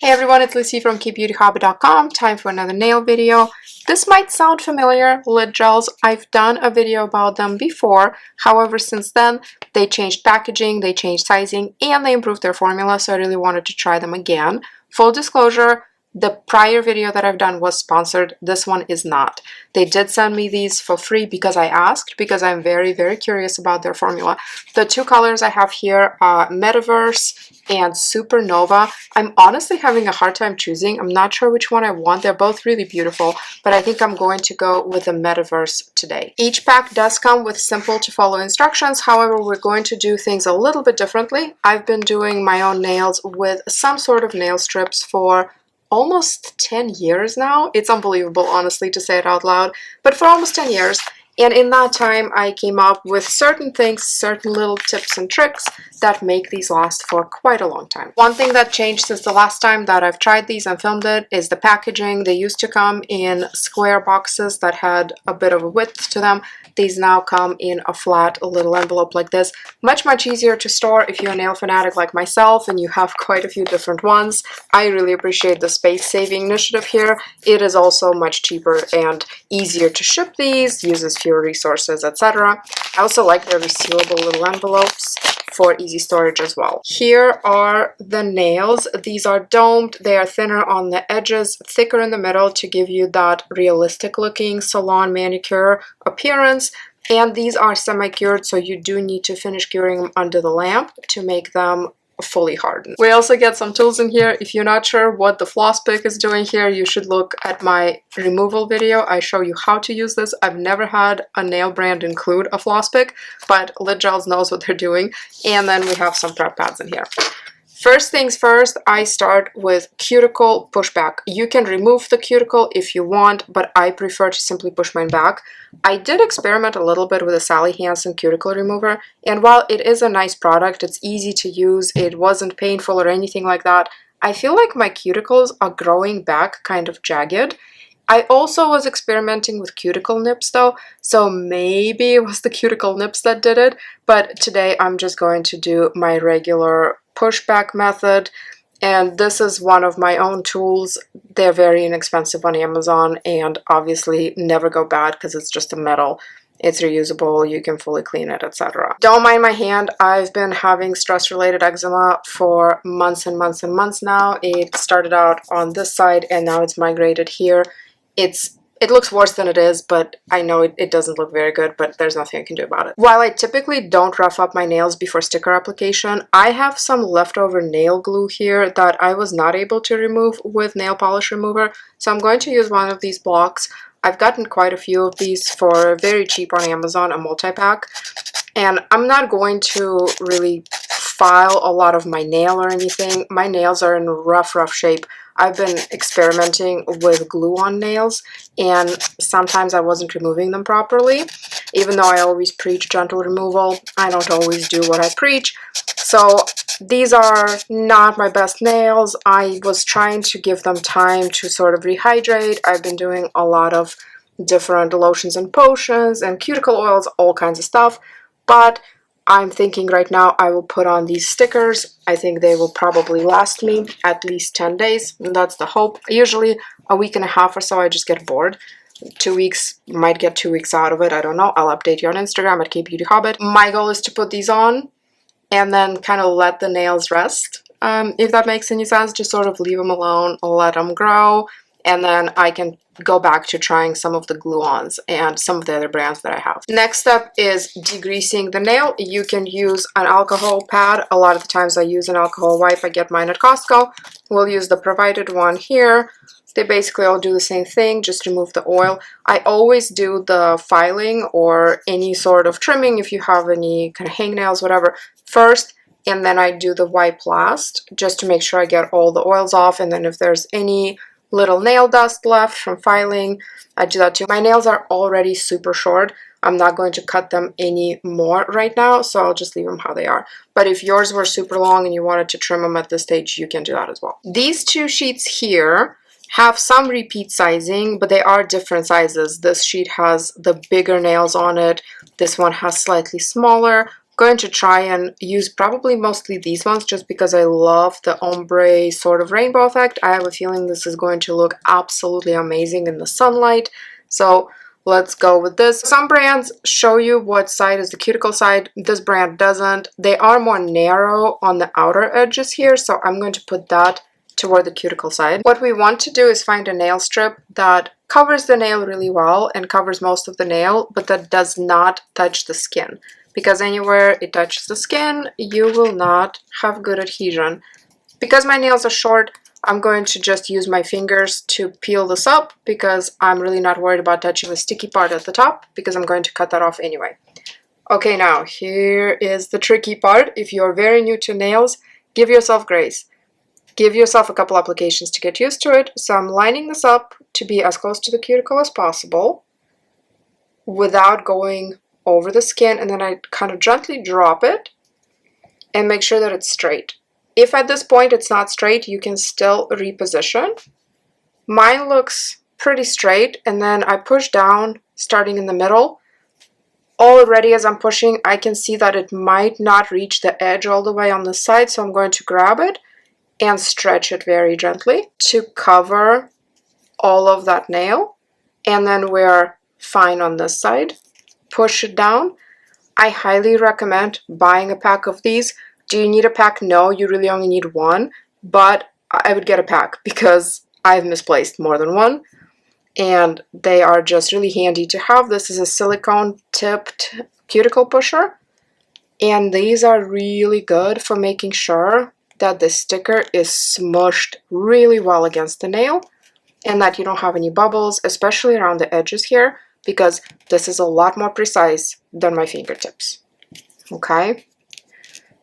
Hey everyone, it's Lucy from KBeautyHobbit.com. Time for another nail video. This might sound familiar, lid gels. I've done a video about them before. However, since then, they changed packaging, they changed sizing, and they improved their formula, so I really wanted to try them again. Full disclosure, the prior video that I've done was sponsored. This one is not. They did send me these for free because I asked, because I'm very, very curious about their formula. The two colors I have here are Metaverse and Supernova. I'm honestly having a hard time choosing. I'm not sure which one I want. They're both really beautiful, but I think I'm going to go with the Metaverse today. Each pack does come with simple to follow instructions. However, we're going to do things a little bit differently. I've been doing my own nails with some sort of nail strips for almost 10 years now. It's unbelievable, honestly, to say it out loud, but for almost 10 years. And in that time, I came up with certain things, certain little tips and tricks that make these last for quite a long time. One thing that changed since the last time that I've tried these and filmed it is the packaging. They used to come in square boxes that had a bit of a width to them. These now come in a flat little envelope like this. Much, much easier to store if you're a nail fanatic like myself and you have quite a few different ones. I really appreciate the space-saving initiative here. It is also much cheaper and easier to ship these, uses fewer resources, etc. I also like their resealable little envelopes for easy storage as well. Here are the nails. These are domed. They are thinner on the edges, thicker in the middle to give you that realistic looking salon manicure appearance. And these are semi-cured, so you do need to finish curing them under the lamp to make them fully hardened. We also get some tools in here. If you're not sure what the floss pick is doing here, you should look at my removal video. I show you how to use this. I've never had a nail brand include a floss pick, but Lid Gels knows what they're doing. And then we have some prep pads in here. First things first, I start with cuticle pushback. You can remove the cuticle if you want, but I prefer to simply push mine back. I did experiment a little bit with a Sally Hansen cuticle remover, and while it is a nice product, it's easy to use, it wasn't painful or anything like that, I feel like my cuticles are growing back kind of jagged. I also was experimenting with cuticle nips though, so maybe it was the cuticle nips that did it, but today I'm just going to do my regular pushback method, and this is one of my own tools. They're very inexpensive on Amazon and obviously never go bad because it's just a metal. It's reusable, you can fully clean it, etc. Don't mind my hand. I've been having stress-related eczema for months and months and months now. It started out on this side and now it's migrated here. It looks worse than it is, but I know it doesn't look very good, but there's nothing I can do about it. While I typically don't rough up my nails before sticker application, I have some leftover nail glue here that I was not able to remove with nail polish remover, so I'm going to use one of these blocks. I've gotten quite a few of these for very cheap on Amazon, a multi-pack, and I'm not going to really file a lot of my nail or anything. My nails are in rough shape. I've been experimenting with glue on nails, and sometimes I wasn't removing them properly. Even though I always preach gentle removal, I don't always do what I preach. So these are not my best nails. I was trying to give them time to sort of rehydrate. I've been doing a lot of different lotions and potions and cuticle oils, all kinds of stuff, but I'm thinking right now I will put on these stickers. I think they will probably last me at least 10 days. That's the hope. Usually a week and a half or so I just get bored. 2 weeks, might get 2 weeks out of it. I don't know. I'll update you on Instagram at KBeautyHobbit. My goal is to put these on and then kind of let the nails rest. If that makes any sense, just sort of leave them alone, let them grow, and then I can go back to trying some of the glue-ons and some of the other brands that I have. Next up is degreasing the nail. You can use an alcohol pad. A lot of the times I use an alcohol wipe. I get mine at Costco. We'll use the provided one here. They basically all do the same thing, just remove the oil. I always do the filing or any sort of trimming if you have any kind of hangnails, whatever, first, and then I do the wipe last, just to make sure I get all the oils off, and then if there's any little nail dust left from filing, I do that too. My nails are already super short. I'm not going to cut them any more right now, so I'll just leave them how they are. But if yours were super long and you wanted to trim them at this stage, you can do that as well. These two sheets here have some repeat sizing, but they are different sizes. This sheet has the bigger nails on it. This one has slightly smaller. going to try and use probably mostly these ones just because I love the ombre sort of rainbow effect. I have a feeling this is going to look absolutely amazing in the sunlight. So let's go with this. Some brands show you what side is the cuticle side. This brand doesn't. They are more narrow on the outer edges here, so I'm going to put that toward the cuticle side. What we want to do is find a nail strip that covers the nail really well and covers most of the nail, but that does not touch the skin. Because anywhere it touches the skin, you will not have good adhesion. Because my nails are short, I'm going to just use my fingers to peel this up because I'm really not worried about touching the sticky part at the top because I'm going to cut that off anyway. Okay, now here is the tricky part. If you're very new to nails, give yourself grace. Give yourself a couple applications to get used to it. So I'm lining this up to be as close to the cuticle as possible without going over the skin, and then I kind of gently drop it and make sure that it's straight. If at this point it's not straight, you can still reposition. Mine looks pretty straight, and then I push down starting in the middle. Already as I'm pushing, I can see that it might not reach the edge all the way on the side, so I'm going to grab it and stretch it very gently to cover all of that nail, and then we're fine on this side. Push it down. I highly recommend buying a pack of these. Do you need a pack? No, you really only need one, but I would get a pack because I've misplaced more than one, and they are just really handy to have. This is a silicone tipped cuticle pusher, and these are really good for making sure that the sticker is smushed really well against the nail and that you don't have any bubbles, especially around the edges here, because this is a lot more precise than my fingertips. Okay,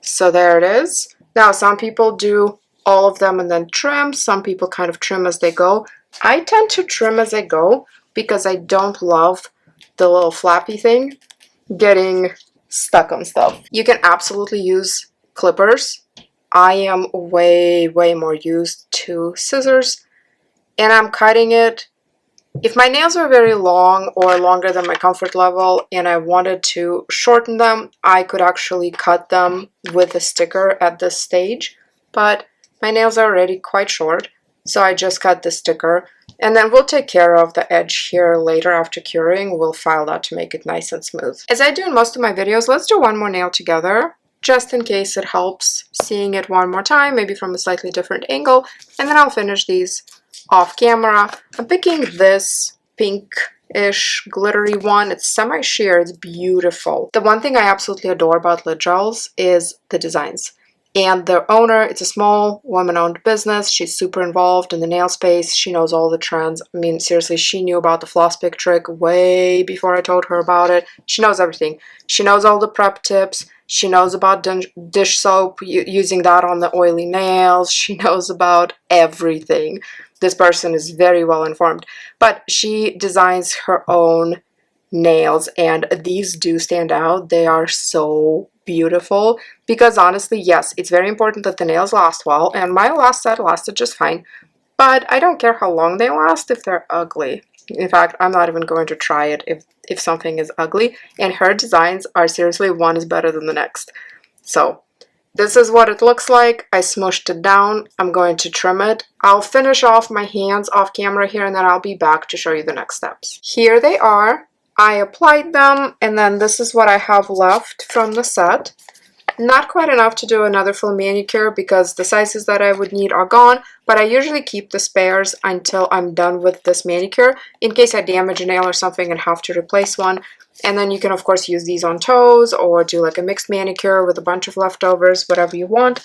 so there it is. Now some people do all of them and then trim. Some people kind of trim as they go. I tend to trim as I go because I don't love the little flappy thing getting stuck on stuff. You can absolutely use clippers. I am way more used to scissors, and I'm cutting it. If my nails were very long or longer than my comfort level and I wanted to shorten them, I could actually cut them with a sticker at this stage, but my nails are already quite short, so I just cut the sticker, and then we'll take care of the edge here later after curing. We'll file that to make it nice and smooth. As I do in most of my videos, let's do one more nail together, just in case it helps seeing it one more time, maybe from a slightly different angle, and then I'll finish these off camera. I'm picking this pink-ish glittery one. It's semi-sheer, it's beautiful. The one thing I absolutely adore about lid gels is the designs. And their owner, it's a small woman-owned business. She's super involved in the nail space. She knows all the trends. I mean, seriously, she knew about the floss pick trick way before I told her about it. She knows everything. She knows all the prep tips. She knows about dish soap, using that on the oily nails. She knows about everything. This person is very well informed. But she designs her own nails, and these do stand out. They are so beautiful because honestly, yes, it's very important that the nails last well, and my last set lasted just fine, but I don't care how long they last if they're ugly. In fact, I'm not even going to try it if something is ugly, and her designs are seriously, one is better than the next. So this is what it looks like. I smushed it down. I'm going to trim it. I'll finish off my hands off camera here, and then I'll be back to show you the next steps. Here they are. I applied them, and then this is what I have left from the set. Not quite enough to do another full manicure because the sizes that I would need are gone, but I usually keep the spares until I'm done with this manicure in case I damage a nail or something and have to replace one. And then you can of course use these on toes or do like a mixed manicure with a bunch of leftovers, whatever you want.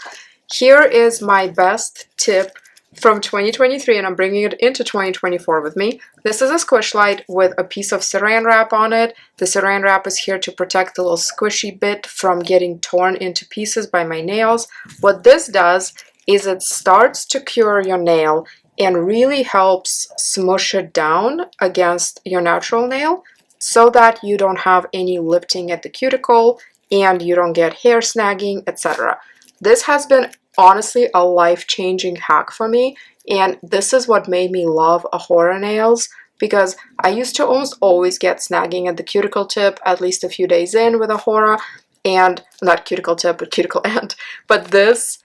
Here is my best tip from 2023, and I'm bringing it into 2024 with me. This is a squish light with a piece of saran wrap on it. The saran wrap is here to protect the little squishy bit from getting torn into pieces by my nails. What this does is it starts to cure your nail and really helps smush it down against your natural nail so that you don't have any lifting at the cuticle and you don't get hair snagging, etc. This has been honestly a life-changing hack for me, and this is what made me love Ahura nails, because I used to almost always get snagging at the cuticle tip at least a few days in with Ahura, and not cuticle tip, but cuticle end. But this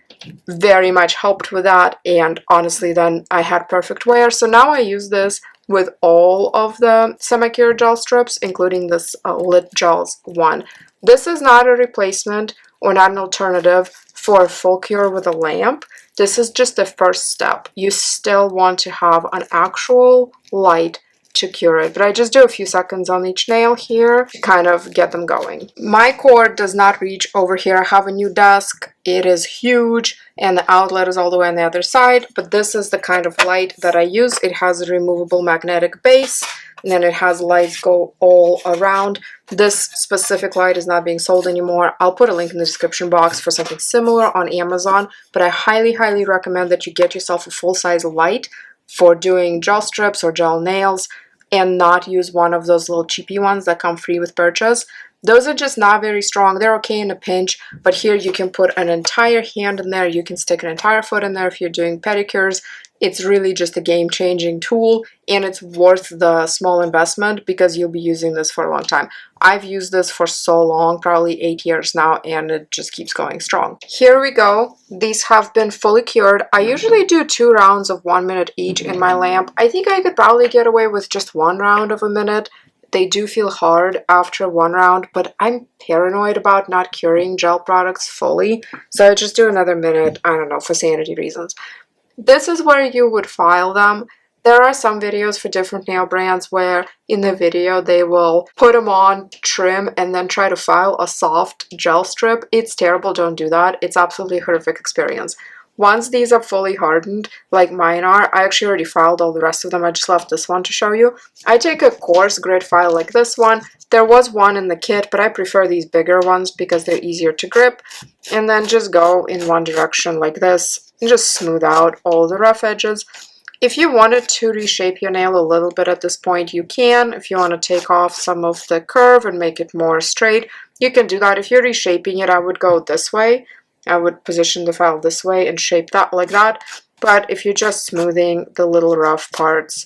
very much helped with that, and honestly then I had perfect wear. So now I use this with all of the semi-cure gel strips, including this lip gels one. This is not a replacement or not an alternative for full cure with a lamp. This is just the first step. You still want to have an actual light to cure it, but I just do a few seconds on each nail here to kind of get them going. My cord does not reach over here. I have a new desk. It is huge and the outlet is all the way on the other side, but this is the kind of light that I use. It has a removable magnetic base and then it has lights go all around. This specific light is not being sold anymore. I'll put a link in the description box for something similar on Amazon, but I highly recommend that you get yourself a full-size light for doing gel strips or gel nails, and not use one of those little cheapy ones that come free with purchase. Those are just not very strong. They're okay in a pinch, but here you can put an entire hand in there. You can stick an entire foot in there if you're doing pedicures. It's really just a game-changing tool, and it's worth the small investment because you'll be using this for a long time. I've used this for so long, probably 8 years now, and it just keeps going strong. Here we go. These have been fully cured. I usually do 2 rounds of 1 minute each in my lamp. I think I could probably get away with just 1 round of a minute. They do feel hard after 1 round, but I'm paranoid about not curing gel products fully, so I just do another minute, I don't know, for sanity reasons. This is where you would file them. There are some videos for different nail brands where in the video they will put them on, trim, and then try to file a soft gel strip. It's terrible, don't do that. It's absolutely horrific experience. Once these are fully hardened, like mine are, I actually already filed all the rest of them. I just left this one to show you. I take a coarse grit file like this one. There was one in the kit, but I prefer these bigger ones because they're easier to grip. And then just go in one direction like this and just smooth out all the rough edges. If you wanted to reshape your nail a little bit at this point, you can. If you want to take off some of the curve and make it more straight, you can do that. If you're reshaping it, I would go this way. I would position the file this way and shape that like that. But if you're just smoothing the little rough parts,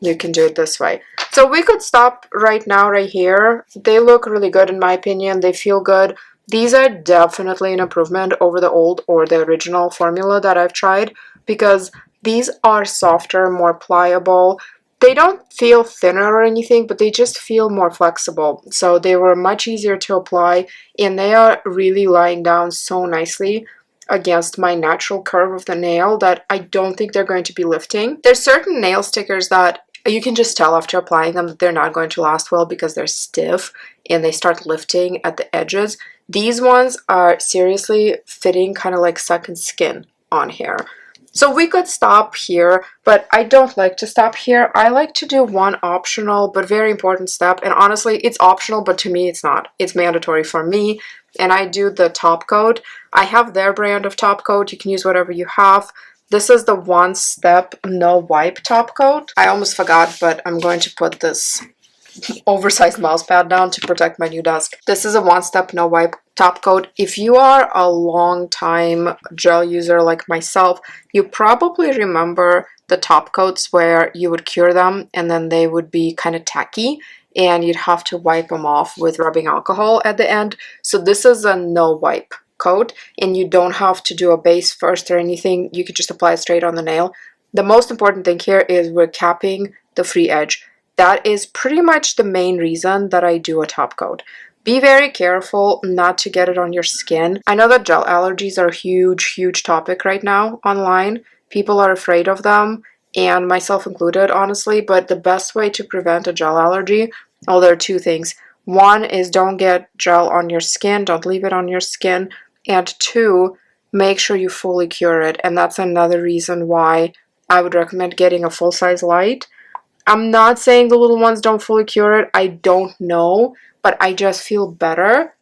you can do it this way. So we could stop right now, right here. They look really good in my opinion. They feel good. These are definitely an improvement over the old or the original formula that I've tried, because these are softer, more pliable. They don't feel thinner or anything, but they just feel more flexible. So they were much easier to apply, and they are really lying down so nicely against my natural curve of the nail that I don't think they're going to be lifting. There's certain nail stickers that you can just tell after applying them that they're not going to last well because they're stiff and they start lifting at the edges. These ones are seriously fitting kind of like second skin on here. So we could stop here, but I don't like to stop here. I like to do one optional but very important step, and honestly it's optional, but to me it's not. It's mandatory for me, and I do the top coat. I have their brand of top coat. You can use whatever you have. This is the one step no wipe top coat. I almost forgot, but I'm going to put this oversized mouse pad down to protect my new desk. This is a one-step no wipe top coat. If you are a long time gel user like myself, you probably remember the top coats where you would cure them and then they would be kind of tacky and you'd have to wipe them off with rubbing alcohol at the end. So this is a no wipe coat, and you don't have to do a base first or anything. You could just apply it straight on the nail. The most important thing here is we're capping the free edge. That is pretty much the main reason that I do a top coat. Be very careful not to get it on your skin. I know that gel allergies are a huge topic right now online. People are afraid of them, and myself included, honestly, but the best way to prevent a gel allergy, well, there are 2 things. One is don't get gel on your skin, don't leave it on your skin, and 2, make sure you fully cure it, and that's another reason why I would recommend getting a full-size light. I'm not saying the little ones don't fully cure it, I don't know, but I just feel better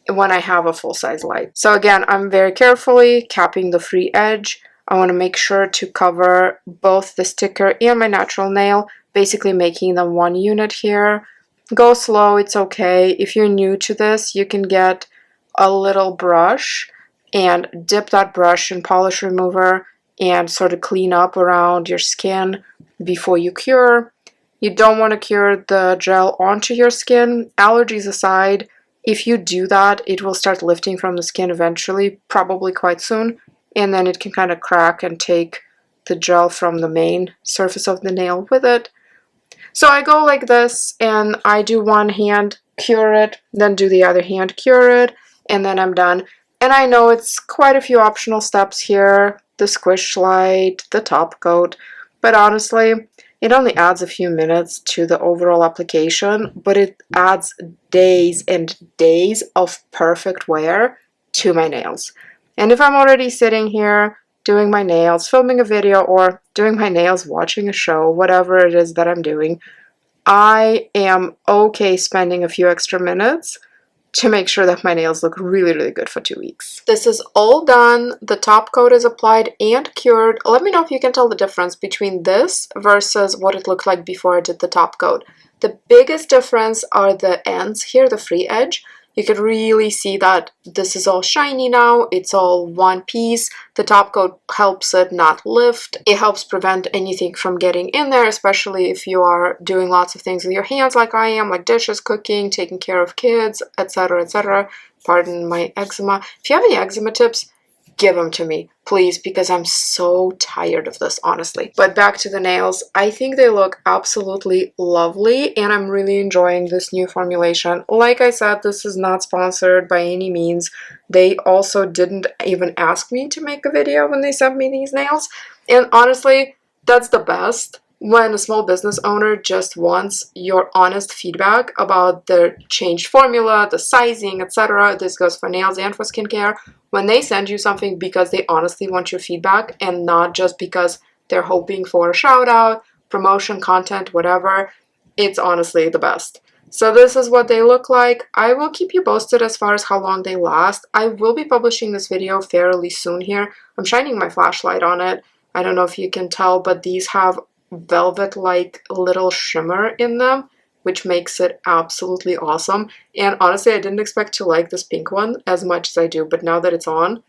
when I have a full-size light. So again, I'm very carefully capping the free edge. I want to make sure to cover both the sticker and my natural nail, basically making them one unit here. Go slow, it's okay. If you're new to this, you can get a little brush and dip that brush in polish remover and sort of clean up around your skin before you cure. You don't want to cure the gel onto your skin. Allergies aside, If you do that, it will start lifting from the skin eventually, probably quite soon, and then it can kind of crack and take the gel from the main surface of the nail with it. So I go like this, and I do one hand, cure it, then do the other hand, cure it, and then I'm done. And I know it's quite a few optional steps here, the squish light, the top coat, but honestly, it only adds a few minutes to the overall application, but it adds days and days of perfect wear to my nails. And if I'm already sitting here doing my nails, filming a video, or doing my nails, watching a show, whatever it is that I'm doing, I am okay spending a few extra minutes to make sure that my nails look really, really good for 2 weeks. This is all done. The top coat is applied and cured. Let me know if you can tell the difference between this versus what it looked like before I did the top coat. The biggest difference are the ends here, the free edge. You can really see that this is all shiny now. It's all one piece. The top coat helps it not lift. It helps prevent anything from getting in there, especially if you are doing lots of things with your hands like I am, like dishes, cooking, taking care of kids, etc., etc. Pardon my eczema. If you have any eczema tips, give them to me, please, because I'm so tired of this, honestly. But back to the nails, I think they look absolutely lovely, and I'm really enjoying this new formulation. Like I said, this is not sponsored by any means. They also didn't even ask me to make a video when they sent me these nails, and honestly, that's the best. When a small business owner just wants your honest feedback about the changed formula, the sizing, etc. This goes for nails and for skincare. When they send you something because they honestly want your feedback and not just because they're hoping for a shout out, promotion, content, whatever, it's honestly the best. So this is what they look like. I will keep you posted as far as how long they last. I will be publishing this video fairly soon here. I'm shining my flashlight on it. I don't know if you can tell, but these have velvet-like little shimmer in them, which makes it absolutely awesome. And honestly, I didn't expect to like this pink one as much as I do, but now that it's on,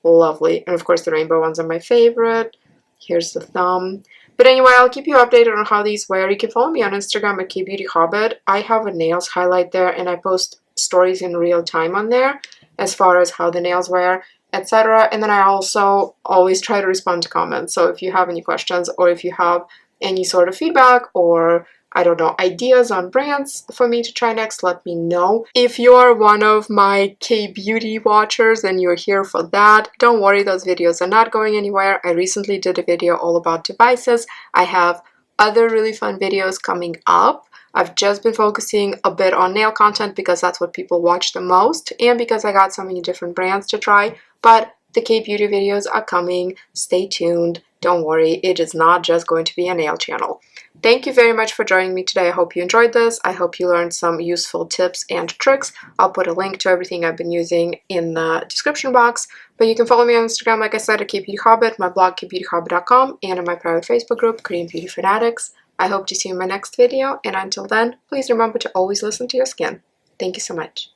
lovely. And of course, the rainbow ones are my favorite. Here's the thumb. But anyway, I'll keep you updated on how these wear. You can follow me on Instagram at KBeautyHobbit. I have a nails highlight there, and I post stories in real time on there as far as how the nails wear, etc. And then I also always try to respond to comments. So if you have any questions, or if you have any sort of feedback, or I don't know, ideas on brands for me to try next, let me know. If you're one of my K-beauty watchers and you're here for that, don't worry, those videos are not going anywhere. I recently did a video all about devices. I have other really fun videos coming up. I've just been focusing a bit on nail content because that's what people watch the most, and because I got so many different brands to try, but the K-beauty videos are coming. Stay tuned. Don't worry, it is not just going to be a nail channel. Thank you very much for joining me today. I hope you enjoyed this. I hope you learned some useful tips and tricks. I'll put a link to everything I've been using in the description box. But you can follow me on Instagram, like I said, at KBeautyHobbit, my blog, KBeautyHobbit.com, and in my private Facebook group, Korean Beauty Fanatics. I hope to see you in my next video, and until then, please remember to always listen to your skin. Thank you so much.